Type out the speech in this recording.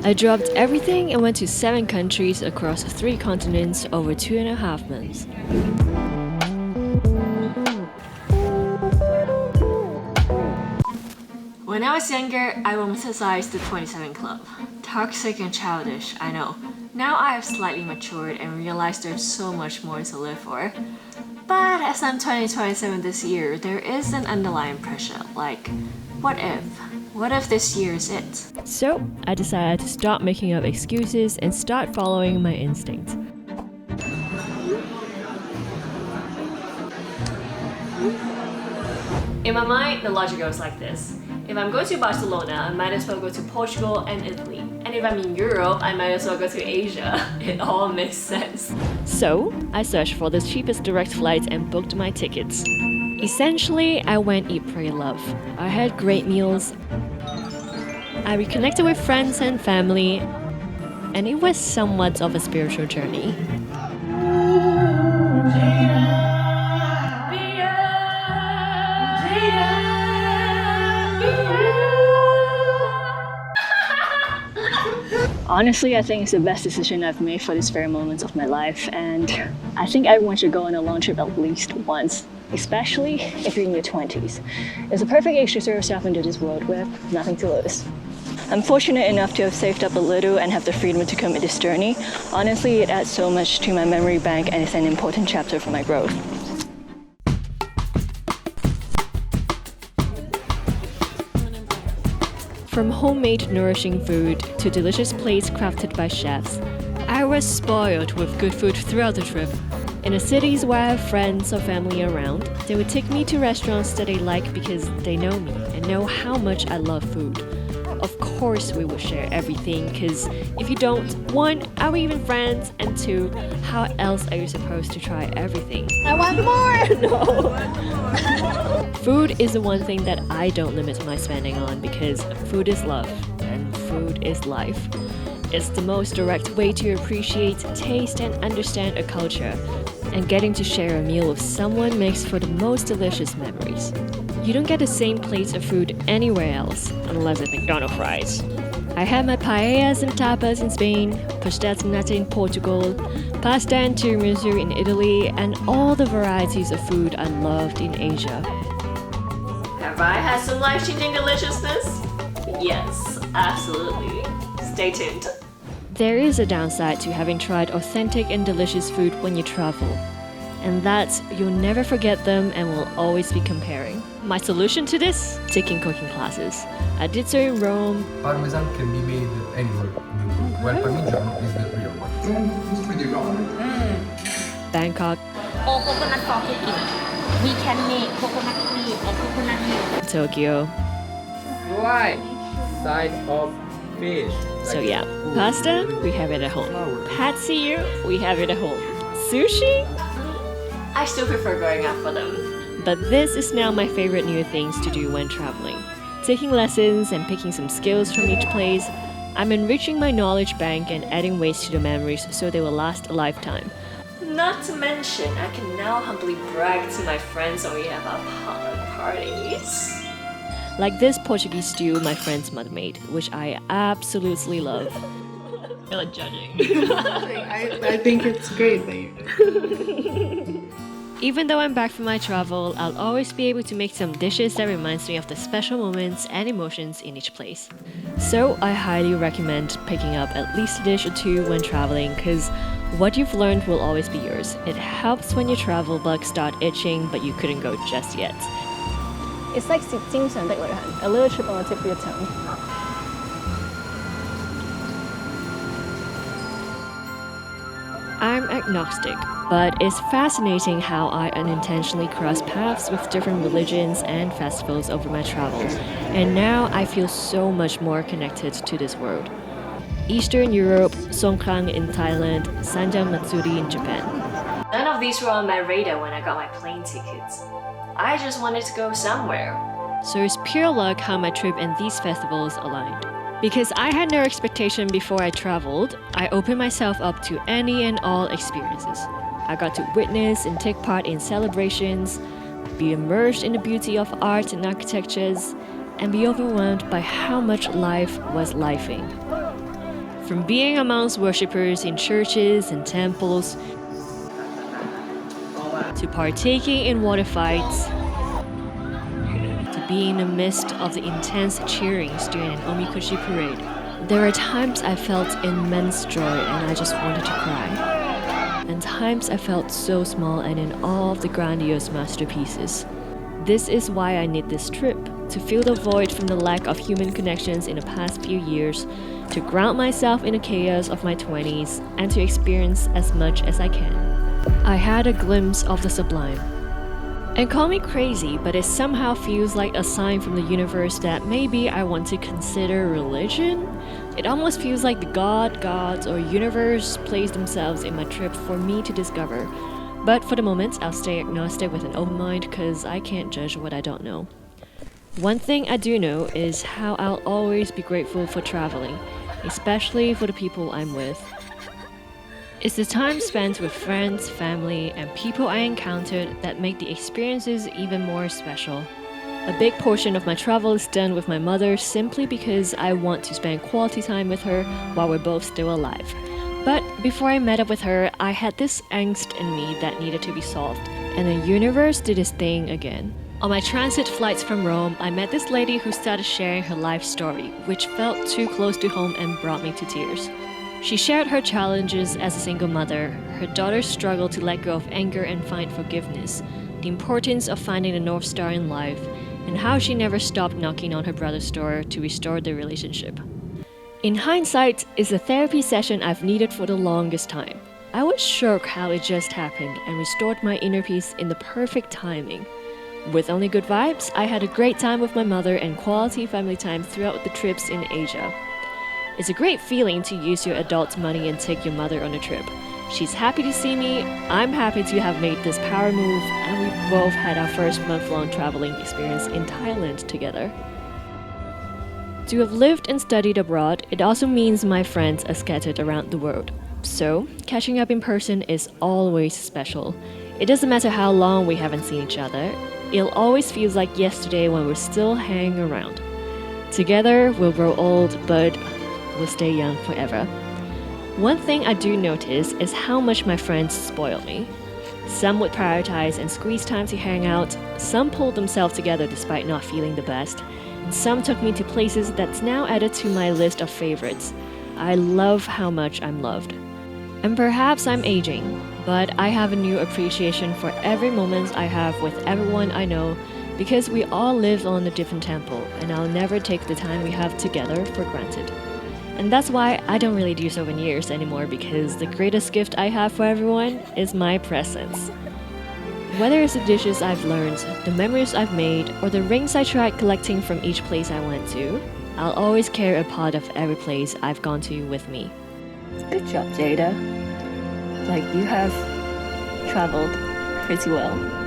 I dropped everything and went to 7 countries across 3 continents over 2.5 months. When I was younger, I romanticized the 27 Club. Toxic and childish, I know. Now I have slightly matured and realized there's so much more to live for. But as I'm 27 this year, there is an underlying pressure, like, what if? What if this year is it? So, I decided to stop making up excuses and start following my instinct. In my mind, the logic goes like this. If I'm going to Barcelona, I might as well go to Portugal and Italy. And if I'm in Europe, I might as well go to Asia. It all makes sense. So, I searched for the cheapest direct flights and booked my tickets. Essentially, I went eat, pray, love. I had great meals. I reconnected with friends and family. And it was somewhat of a spiritual journey. Honestly, I think it's the best decision I've made for this very moment of my life, and I think everyone should go on a long trip at least once, especially if you're in your 20s. It's a perfect age to throw yourself into this world with nothing to lose. I'm fortunate enough to have saved up a little and have the freedom to commit this journey. Honestly, it adds so much to my memory bank and it's an important chapter for my growth. From homemade nourishing food to delicious plates crafted by chefs, I was spoiled with good food throughout the trip. In the cities where I have friends or family around, they would take me to restaurants that they like because they know me and know how much I love food. Of course we would share everything, because if you don't, 1, are we even friends? And 2, how else are you supposed to try everything? I want more! No! Food is the one thing that I don't limit my spending on, because food is love and food is life. It's the most direct way to appreciate, taste and understand a culture, and getting to share a meal with someone makes for the most delicious memories. You don't get the same plates of food anywhere else, unless it's McDonald's fries. I had my paellas and tapas in Spain, pastel and nata in Portugal, pasta and tiramisu in Italy, and all the varieties of food I loved in Asia. Have I had some life-changing deliciousness? Yes, absolutely. Stay tuned. There is a downside to having tried authentic and delicious food when you travel. And that's, you'll never forget them and will always be comparing. My solution to this? Taking cooking classes. I did so in Rome. Parmesan can be made anywhere in the world, while Parmigiano is the real one. Bangkok. All coconut for cooking. We can make coconut cream or coconut milk. Tokyo. Right side of fish. So yeah, pasta, we have it at home. Pad see ew, we have it at home. Sushi? I still prefer going out for them. But this is now my favorite new things to do when traveling. Taking lessons and picking some skills from each place. I'm enriching my knowledge bank and adding ways to the memories so they will last a lifetime. Not to mention, I can now humbly brag to my friends when we have our potluck parties. Like this Portuguese stew my friend's mother made, which I absolutely love. I feel like judging. I think it's great, babe. Even though I'm back from my travel, I'll always be able to make some dishes that reminds me of the special moments and emotions in each place. So I highly recommend picking up at least a dish or 2 when traveling, because what you've learned will always be yours. It helps when your travel bugs start itching but you couldn't go just yet. It's like 精神的旅行, a little trip on the tip of your tongue. I'm agnostic, but it's fascinating how I unintentionally cross paths with different religions and festivals over my travels, and now I feel so much more connected to this world. Eastern Europe, Songkran in Thailand, Sanjang Matsuri in Japan. None of these were on my radar when I got my plane tickets. I just wanted to go somewhere. So it's pure luck how my trip and these festivals aligned. Because I had no expectation before I traveled, I opened myself up to any and all experiences. I got to witness and take part in celebrations, be immersed in the beauty of art and architectures, and be overwhelmed by how much life was lifing. From being amongst worshippers in churches and temples, to partaking in water fights, to be in the midst of the intense cheerings during an omikushi parade. There are times I felt immense joy and I just wanted to cry. And times I felt so small and in awe of the grandiose masterpieces. This is why I need this trip, to fill the void from the lack of human connections in the past few years, to ground myself in the chaos of my 20s, and to experience as much as I can. I had a glimpse of the sublime. And call me crazy, but it somehow feels like a sign from the universe that maybe I want to consider religion? It almost feels like the gods, or universe placed themselves in my trip for me to discover. But for the moment, I'll stay agnostic with an open mind because I can't judge what I don't know. One thing I do know is how I'll always be grateful for traveling, especially for the people I'm with. It's the time spent with friends, family, and people I encountered that make the experiences even more special. A big portion of my travel is done with my mother simply because I want to spend quality time with her while we're both still alive. But before I met up with her, I had this angst in me that needed to be solved, and the universe did its thing again. On my transit flights from Rome, I met this lady who started sharing her life story, which felt too close to home and brought me to tears. She shared her challenges as a single mother, her daughter's struggle to let go of anger and find forgiveness, the importance of finding the North Star in life, and how she never stopped knocking on her brother's door to restore their relationship. In hindsight, it's a therapy session I've needed for the longest time. I was shocked how it just happened and restored my inner peace in the perfect timing. With only good vibes, I had a great time with my mother and quality family time throughout the trips in Asia. It's a great feeling to use your adult money and take your mother on a trip. She's happy to see me, I'm happy to have made this power move, and we both had our first month-long traveling experience in Thailand together. To have lived and studied abroad, it also means my friends are scattered around the world. So, catching up in person is always special. It doesn't matter how long we haven't seen each other, it always feels like yesterday when we're still hanging around. Together, we'll grow old, but we'll stay young forever. One thing I do notice is how much my friends spoil me. Some would prioritize and squeeze time to hang out, some pulled themselves together despite not feeling the best, and some took me to places that's now added to my list of favorites. I love how much I'm loved. And perhaps I'm aging, but I have a new appreciation for every moment I have with everyone I know because we all live on a different tempo, and I'll never take the time we have together for granted. And that's why I don't really do souvenirs anymore, because the greatest gift I have for everyone is my presence. Whether it's the dishes I've learned, the memories I've made, or the rings I tried collecting from each place I went to, I'll always carry a part of every place I've gone to with me. Good job, Jada. Like, you have traveled pretty well.